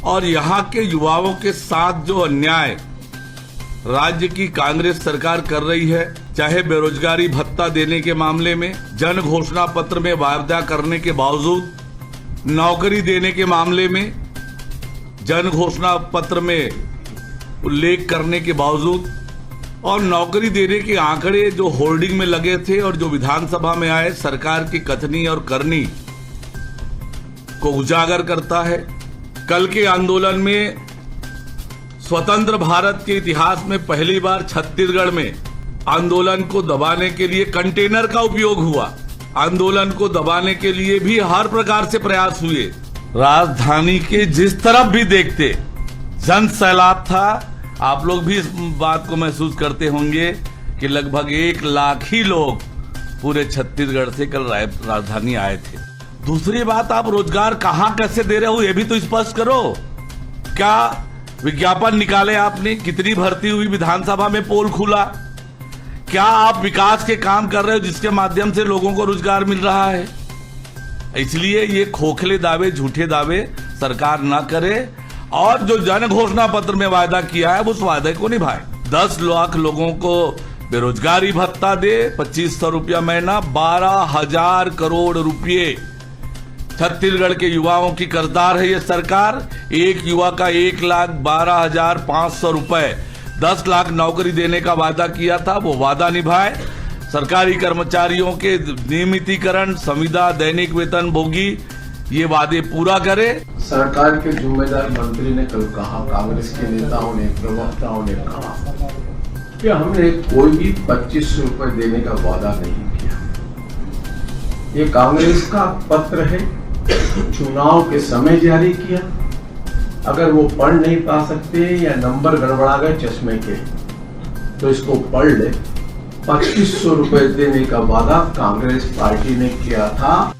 और यहाँ के युवाओं के साथ जो अन्याय राज्य की कांग्रेस सरकार कर रही है, चाहे बेरोजगारी भत्ता देने के मामले में, जन घोषणा पत्र में वायदा करने के बावजूद, नौकरी देने के मामले में जन घोषणा पत्र में उल्लेख करने के बावजूद, और नौकरी देने के आंकड़े जो होर्डिंग में लगे थे और जो विधानसभा में आए, सरकार की कथनी और करनी को उजागर करता है। कल के आंदोलन में स्वतंत्र भारत के इतिहास में पहली बार छत्तीसगढ़ में आंदोलन को दबाने के लिए कंटेनर का उपयोग हुआ। आंदोलन को दबाने के लिए भी हर प्रकार से प्रयास हुए। राजधानी के जिस तरफ भी देखते जन सैलाब था। आप लोग भी इस बात को महसूस करते होंगे कि लगभग 1 लाख ही लोग पूरे छत्तीसगढ़ से कल राजधानी आए थे। दूसरी बात, आप रोजगार कहां कैसे दे रहे हो ये भी तो स्पष्ट करो। क्या विज्ञापन निकाले आपने? कितनी भर्ती हुई? विधानसभा में पोल खुला? क्या आप विकास के काम कर रहे हो जिसके माध्यम से लोगों को रोजगार मिल रहा है? इसलिए ये खोखले दावे, झूठे दावे सरकार ना करे और जो जन घोषणा पत्र में वायदा किया है उस वायदे को निभाए। 10 लाख लोगों को बेरोजगारी भत्ता दे, 2500 रुपया महीना, 12,000 करोड़ रुपये। छत्तीसगढ़ के युवाओं की कर्जदार है ये सरकार। एक युवा का 1,12,500 रुपए, 10 लाख नौकरी देने का वादा किया था, वो वादा निभाए। सरकारी कर्मचारियों के नियमितीकरण, संविदा, दैनिक वेतन भोगी, ये वादे पूरा करे। सरकार के जिम्मेदार मंत्री ने कल कहा, कांग्रेस के नेताओं ने, प्रवक्ताओं ने कहा कि हमने कोई भी 25 रुपए देने का वादा नहीं किया। ये कांग्रेस का पत्र है, चुनाव के समय जारी किया। अगर वो पढ़ नहीं पा सकते या नंबर गड़बड़ा गए चश्मे के, तो इसको पढ़ ले। 2500 रुपए देने का वादा कांग्रेस पार्टी ने किया था।